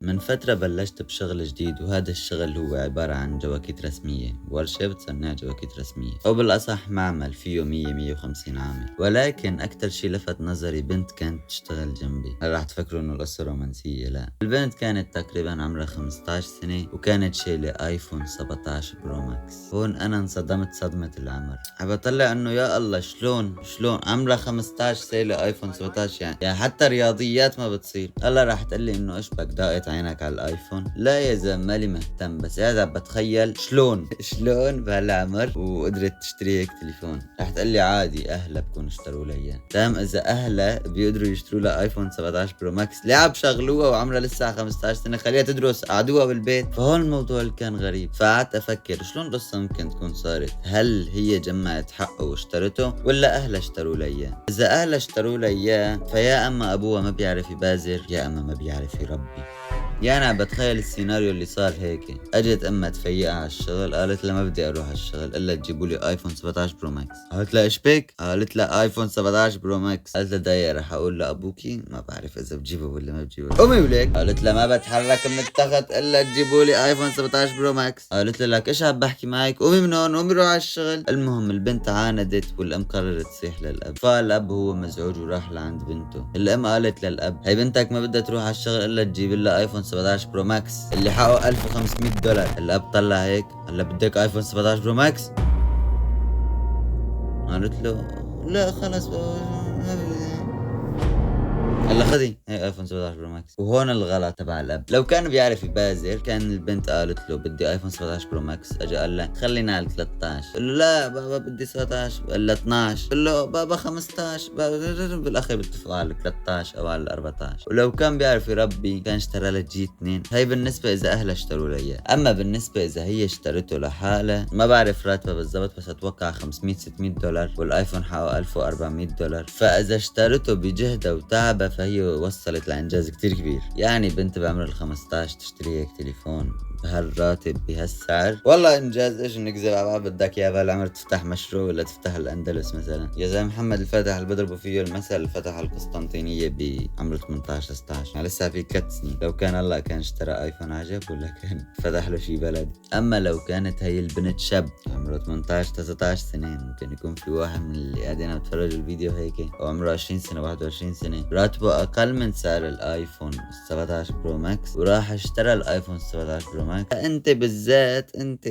من فترة بلشت بشغل جديد، وهذا الشغل هو عبارة عن جواكت رسمية، ورشة بتصنع جواكت رسمية، أو بالأصح معمل فيه 100-150 عامل. ولكن أكتر شي لفت نظري بنت كانت تشتغل جنبي. هل راح تفكروا إنه القصة رومانسية؟ لا، البنت كانت تقريبا عمرها 15 سنة، وكانت شايلة آيفون 17 برو ماكس. هون أنا انصدمت صدمة العمر. بطلع إنه يا الله، شلون عمرها 15 شايلة آيفون 17؟ يعني حتى رياضيات ما بتصير. هلا راح تقلي إنه إيش بك ضاقت عينك على الايفون؟ لا يا زلمه، مالي مهتم، بس قاعد عم بتخيل شلون بهالعمر وقدرت تشتري هيك تليفون. رح تقلي عادي، اهلها بكون اشتروا لها اياه. تمام، اذا اهلها بيقدروا يشتروا لها ايفون 17 برو ماكس، ليه عم شغلوها وعمرها لسه 15 سنه؟ خليها تدرس، قعدوها بالبيت. فهون الموضوع اللي كان غريب. فقعدت افكر شلون القصه ممكن تكون صارت. هل هي جمعت حقه واشترته، ولا اهلها اشتروا لها اياه؟ اذا اهلها اشتروا لها اياه، فيا اما ابوها ما بيعرف يبازر، يا اما ما بيعرف يربي. يعني عم بتخيل السيناريو اللي صار هيك. اجت امها تفيقها على الشغل، قالت لها ما بدي اروح على الشغل الا تجيبوا لي ايفون 17 برو ماكس. قالت لها ايش بك؟ قالت لها ايفون 17 برو ماكس. قالت لها دقيقه رح اقول لابوكي، ما بعرف اذا بجيبه ولا ما بجيبه. قومي ولك. قالت لها ما بتحرك من التخت الا تجيبوا لي ايفون 17 برو ماكس. قالت لها لك ايش عم بحكي معك؟ قومي من هون، قومي روح على الشغل. المهم البنت عاندت، والام قررت تصيح للاب. فالاب هو مزعوج وراح لعند بنته. الام قالت للاب هي بنتك ما بدها تروح على الشغل الا تجيب لها ايفون 17 برو ماكس اللي حقه $1500. الاب طلع هيك، هلا بدك ايفون 17 برو ماكس؟ قالت له لا خلص، هلا خذي هي ايفون 17 برو ماكس. وهون الغلط تبع الاب. لو كان بيعرف يبازر، كان البنت قالت له بدي ايفون 17 برو ماكس، اجى قال له خلينا على 13. قال له لا بابا بدي 17 ولا 12. قال له بابا 15. بالاخير بتفقوا على 13 او على 14. ولو كان بيعرف يربي، كان اشترى له جي 2. هي بالنسبه اذا اهلها اشتروا له اياه. اما بالنسبه اذا هي اشترته لحالها، ما بعرف راتبها بالضبط، بس اتوقع $500-600، والايفون حقه $1400. فاذا اشترته بجهدها وتعبها، فهي وصلت لإنجاز كتير كبير. يعني بنت بعمر ال15 تشتري هيك تليفون بهالراتب بهالسعر، والله انجاز. ايش نكذب على بعض؟ بدك يا بهالعمر تفتح مشروع ولا تفتح الاندلس مثلا؟ يا زلمه محمد الفاتح اللي بضربوا فيه المثل فتح القسطنطينيه بعمره 18 16، يعني لسه في 3 سنين. لو كان الله كان اشترى ايفون عجب، ولا كان فتح له شي بلد. اما لو كانت هي البنت شاب عمره 18 19 سنه، ممكن يكون في واحد من اللي قاعدين عم يتفرجوا الفيديو هيك وعمره 20 سنه 21 سنه، راتبه اقل من سعر الايفون 17 برو ماكس، وراح اشترى الايفون 17 برو ماكس. انت بالذات انت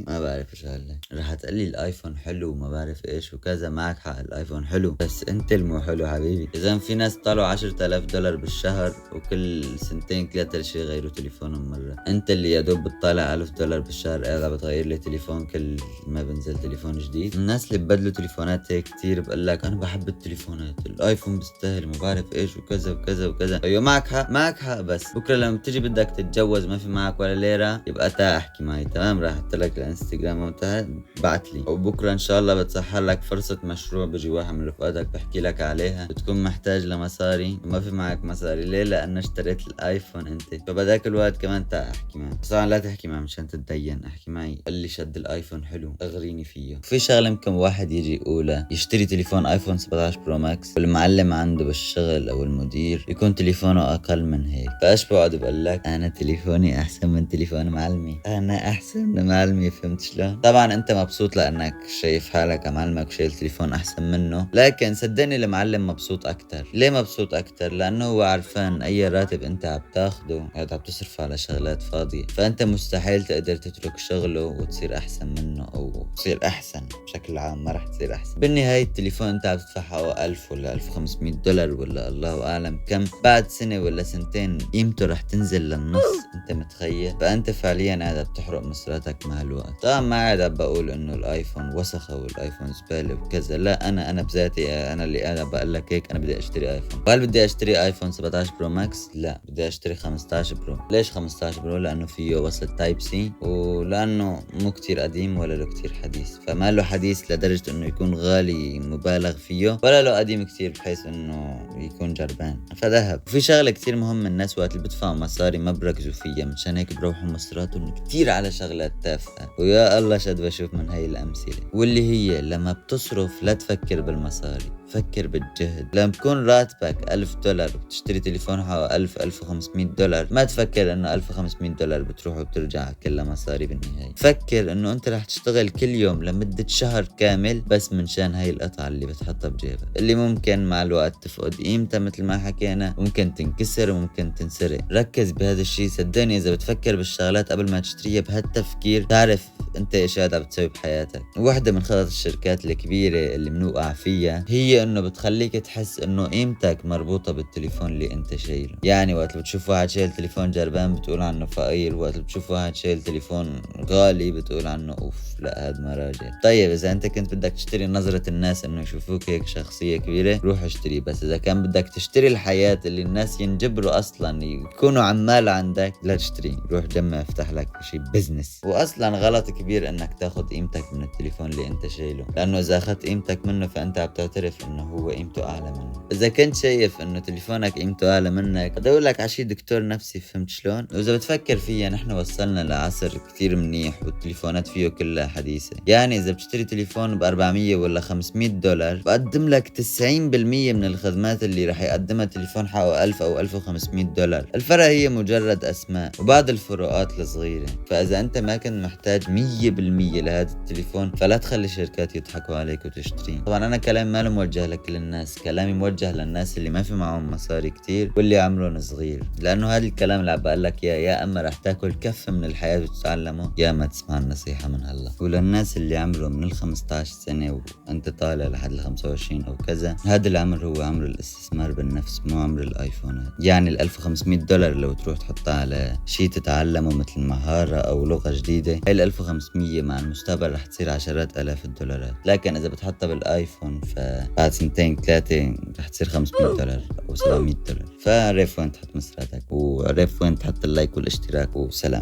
ما بعرف ايش هلا رح تقلي الايفون حلو وما بعرف ايش وكذا. معك حق، الايفون حلو، بس انت المو حلو حبيبي. اذا في ناس طالعوا $10,000 بالشهر، وكل سنتين 3 شي يغيروا تليفونهم مره. انت اللي يا دوب بتطالع $1000 بالشهر قاعد بتغير لي تليفون كل ما بنزل تليفون جديد. الناس اللي ببدلوا تليفونات هيك كتير بقول لك انا بحب التليفونات، الايفون بيستاهل، ما بعرف ايش وكذا وكذا وكذا. ايوه معك حق، معك حق، بس بكره لما تيجي بدك تتجوز ما في معك ولا ليره، يبقى تا احكي معي. تمام، راح احط لك الانستغرام وانتهى، بعت لي. وبكره ان شاء الله بتسحر لك فرصه مشروع، بيجي واحد من رفقاتك بحكي لك عليها، بتكون محتاج لمصاري وما في معك مصاري. ليه؟ لانه اشتريت الايفون انت. فبداك الوقت كمان تا احكي معي. طبعا لا تحكي معي مشان تتدين، احكي معي قال لي شد الايفون حلو اغريني فيه. في شغله يمكن واحد يجي يقولها، يشتري تليفون ايفون 17 برو ماكس، والمعلم عنده بالشغل او المدير يكون تليفونه اقل من هيك. فايش بقعد بقول لك انا تليفوني احسن من تليفون معلمي، انا احسن من معلمي. فهمت شلون؟ طبعا انت مبسوط لانك شايف حالك معلمك شايل تليفون احسن منه، لكن صدقني المعلم مبسوط اكتر. ليه مبسوط اكتر؟ لانه هو عارفان اي راتب انت عم تاخده قاعد عم تصرف على شغلات فاضيه. فانت مستحيل تقدر تترك شغله وتصير احسن منه، او تصير احسن بشكل عام. ما رح تصير احسن. بالنهايه التليفون انت عم تدفع حقه 1000 ولا $1500 ولا الله اعلم كم، بعد سنه ولا سنتين قيمته رح تنزل للنص. انت متخيل؟ فانت فعليا قاعد بتحرق مصراتك مع الوقت. طبعا ما قاعد بقول انه الايفون وسخه والايفون زباله وكذا، لا. انا بذاتي انا اللي قاعد بقول لك هيك، انا بدي اشتري ايفون. وهل بدي اشتري ايفون 17 برو ماكس؟ لا، بدي اشتري 15 برو. ليش 15 برو؟ لانه فيه وصلة تايب سي، ولانه مو كتير قديم ولا له كتير حديث. فما له حديث لدرجه انه يكون غالي مبالغ فيه، ولا له قديم كتير بحيث انه يكون جربان. فذهب. وفي شغله كتير مهم الناس وقت اللي بدفعوا مصاري ما بركزوا فيها، مشان هيك بروحوا مصراتهم كتير على شغلات تافهه. ويا الله شد بشوف من هاي الامثله، واللي هي لما بتصرف لا تفكر بالمصاري، فكر بالجهد. لما تكون راتبك $1000 وبتشتري تليفون حوالي 1500 $، ما تفكر انه $1500 بتروح وبترجع كلها مصاري بالنهاية. فكر انه انت رح تشتغل كل يوم لمدة شهر كامل بس من شان هاي القطعة اللي بتحطها بجيبك، اللي ممكن مع الوقت تفقد قيمتها مثل ما حكينا، ممكن تنكسر وممكن تنسرق. ركز بهذا الشيء. صدقني اذا بتفكر بالشغلات قبل ما تشتريها بهالتفكير تعرف انت ايش قاعد عم بتسوي بحياتك. واحدة من خطط الشركات الكبيرة اللي منوقع فيها هي انه بتخليك تحس انه قيمتك مربوطة بالتليفون اللي انت شايله. يعني وقت بتشوف واحد شايل تليفون جربان بتقول عنه فقير، وقت بتشوف واحد شايل تليفون غالي بتقول عنه اوف لا هاد ما راجل. طيب اذا انت كنت بدك تشتري نظرة الناس انه يشوفوك هيك شخصية كبيرة روح اشتري، بس اذا كان بدك تشتري الحياة اللي الناس ينجبروا اصلا يكونوا عمال عندك لا تشتري، روح جمع افتح لك شيء بزنس. واصلا غلط كبير انك تاخد قيمتك من التليفون اللي انت شايله، لانه اذا اخذت قيمتك منه فانت عم تعترف انه هو قيمته اعلى منه. اذا كنت شايف انه تليفونك قيمته اعلى منك بدور لك على شي دكتور نفسي، فهمت شلون؟ واذا بتفكر فيها نحن وصلنا لعصر كتير منيح والتليفونات فيه كلها حديثة. يعني اذا بتشتري تليفون ب400 ولا $500 بقدم لك 90% من الخدمات اللي رح يقدمها تليفون حقه 1000 أو $1500. الفرق هي مجرد اسماء وبعض الفروقات الصغيرة. فاذا انت ما كنت محتاج 100% لهذا التليفون فلا تخلي الشركات يضحكوا عليك وتشتريه. طبعا انا كلام ما موجه لكل الناس، كلامي موجه للناس اللي ما في معهم مصاري كتير واللي عمرهم صغير، لانه هذا الكلام اللي عم بقول لك يا اما رح تاكل كف من الحياة وتتعلمه يا ما تسمع النصيحة من هلا. وللناس اللي عمرهم من 15 سنة وانت طالع لحد 25 او كذا، هذا العمر هو عمر الاستثمار بالنفس مو عمر الايفونات. يعني $1500 لو تروح تحطها على شيء تتعلمه مثل مهارة او لغة جديدة، هاي $1500 مع المستقبل رح تصير عشرات آلاف الدولارات. لكن إذا بتحطها بالآيفون فبعد 2-3 رح تصير $500 أو $700. فعرف وين تحط مصراتك وعرف وين تحط اللايك والاشتراك، وسلام.